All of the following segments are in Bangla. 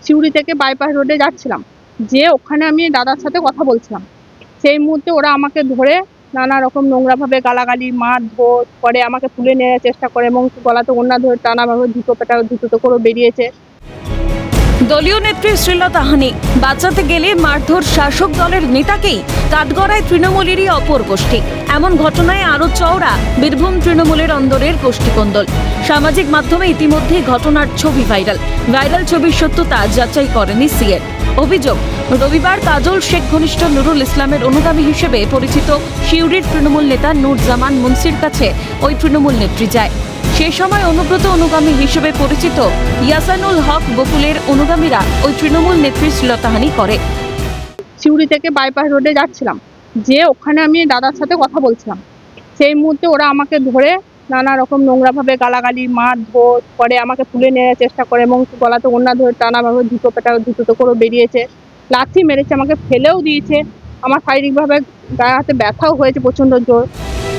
সিউড়ি থেকে বাইপাস রোডে যাচ্ছিলাম, যে ওখানে আমি দাদার সাথে কথা বলছিলাম। সেই মুহূর্তে ওরা আমাকে ধরে নানা রকম নোংরাভাবে গালাগালি, মারধর করে, আমাকে তুলে নেওয়ার চেষ্টা করে এবং গলাতে ওড়না ধরে টানাভাবে জুতোতে করে বেরিয়েছে। দলীয় নেত্রী শ্রীলতা হানি বাঁচাতে গেলে মারধর শাসক দলের নেতাকেই কাঠগড়ায় তৃণমূলেরই অপর গোষ্ঠী। এমন ঘটনায় আরো চওড়া বীরভূম তৃণমূলের অন্দরের গোষ্ঠীকন্দল। সামাজিক মাধ্যমে ইতিমধ্যে ঘটনার ছবি ভাইরাল ছবির সত্যতা যাচাই করেনি সিএর। অভিযোগ, রবিবার কাজল শেখ ঘনিষ্ঠ নুরুল ইসলামের অনুগামী হিসেবে পরিচিত সিউড়ির তৃণমূল নেতা নুরজামান মুন্সির কাছে ওই তৃণমূল নেত্রী যায়। সেই সময় অনুব্রত অনুগামী হিসেবে পরিচিত ইয়াসানুল হক বকুলের অনুগামীরা ওই তৃণমূল নেত্রী শ্লীলতাহানি করে। সিউড়ি থেকে বাইপাস রোডে যাচ্ছিলাম, যে ওখানে আমি দাদার সাথে কথা বলছিলাম। সেই মুহূর্তে ওরা আমাকে ধরে নানা রকম নোংরাভাবে গালাগালি, মারধর করে, আমাকে তুলে নেওয়ার চেষ্টা করে এবং গলাতে ওড়না ধরে টানাভাবে জুতোতে করে বেরিয়েছে। লাথি মেরেছে, আমাকে ফেলেও দিয়েছে। আমার শারীরিকভাবে গায়ে হাতে ব্যথাও হয়েছে প্রচণ্ড জোর।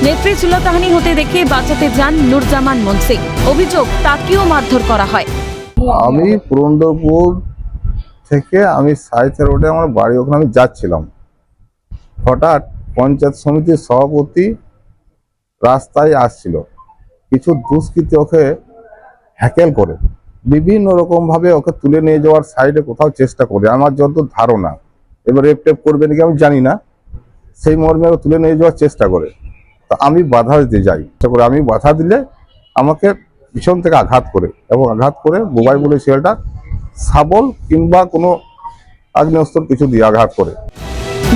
নেত্রী শ্লীলতাহানি হতে দেখে বাঁচাতে যান নুরজামান মুন্সি। অভিযোগ, তাকেও মারধর করা হয়। আমি পুরন্দরপুর থেকে সাহিত্য রোডে আমার বাড়ি, ওখানে আমি যাচ্ছিলাম। হঠাৎ পঞ্চায়েত সমিতির সভাপতি রাস্তায় আসছিল, কিছু দুষ্কৃতী ওকে হ্যাকেল করে বিভিন্ন রকম ভাবে ওকে তুলে নিয়ে যাওয়ার সাইডে কোথাও চেষ্টা করে, আমার যত ধারণা। এবার রেপ করবে নাকি আমি জানি না, সেই মর্মে তুলে নিয়ে যাওয়ার চেষ্টা করে। তা আমি বাধা দিতে যাই, আমি বাধা দিলে আমাকে পিছন থেকে আঘাত করে বোবাই বলে ছেলেটা শাবল কিংবা কোনো আগ্নেয়াস্ত্র কিছু দিয়ে আঘাত করে।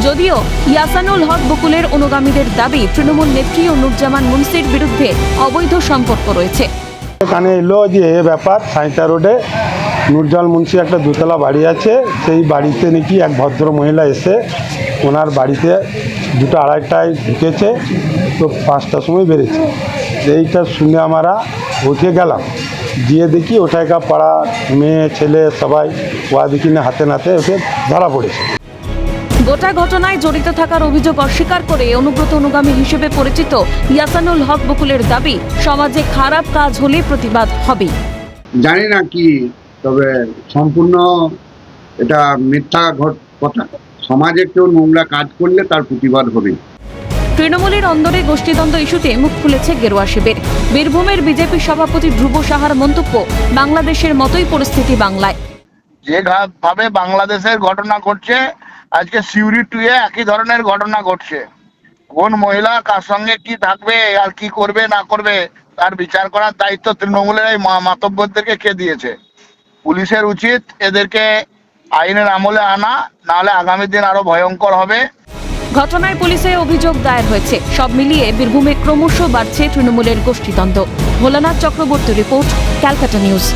যদিও ইয়াসানুল হক বকুলের অনুগামীদের দাবি তৃণমূল নেত্রী ও নুরজামান মুন্সির বিরুদ্ধে অবৈধ সম্পর্ক রয়েছে। এখানে এলো যে এ ব্যাপার, সাঁইতা রোডে নুরজাল মুন্সি একটা দোতলা বাড়ি আছে, সেই বাড়িতে নাকি এক ভদ্র মহিলা এসে ওনার বাড়িতে 2টা-2:30টায় ঢুকেছে, তো 5টার সময় বেড়েছে। এইটা শুনে আমরা উঠে গেলাম, গিয়ে দেখি ওটাইকা পাড়া মেয়ে ছেলে সবাই ওয়া দেখি না হাতে নাতে ওকে ধরা পড়েছে। গোটা ঘটনায় জড়িত থাকার অভিযোগ অস্বীকার করে অনুব্রত অনুগামী হিসেবে পরিচিত ইয়াসানুল হক বকুলের দাবি, সমাজে খারাপ কাজ হলে প্রতিবাদ হবে। জানি না কি, তবে সম্পূর্ণ এটা মিথ্যা কথা। সমাজে কেউ নোংরা কাজ করলে তার প্রতিবাদ হবে। তৃণমূলের অন্দরে গোষ্ঠীদ্বন্দ্ব ইস্যুতে মুখ খুলেছে গেরুয়া শিবির। বীরভূমের বিজেপি সভাপতি ধ্রুব সাহার মন্তব্য, বাংলাদেশের মতোই পরিস্থিতি বাংলায়। যেভাবে বাংলাদেশের ঘটনা ঘটছে, আজকে সিউড়ি টুয়ে একই ধরনের ঘটনা ঘটছে। কোন মহিলা কার সঙ্গে কি থাকবে আর কি করবে না করবে তার বিচার করার দায়িত্ব তৃণমূলের এই মাতব্বরদেরকে কে দিয়েছে? পুলিশের উচিত এদেরকে আইনের আমলে আনা, নাহলে আগামী দিন আরো ভয়ঙ্কর হবে। ঘটনায় পুলিশে অভিযোগ দায়ের হয়েছে। সব মিলিয়ে বীরভূমে ক্রমশ বাড়ছে তৃণমূলের গোষ্ঠীদ্বন্দ্ব। Bholanath Chakraborty report, Calcutta news.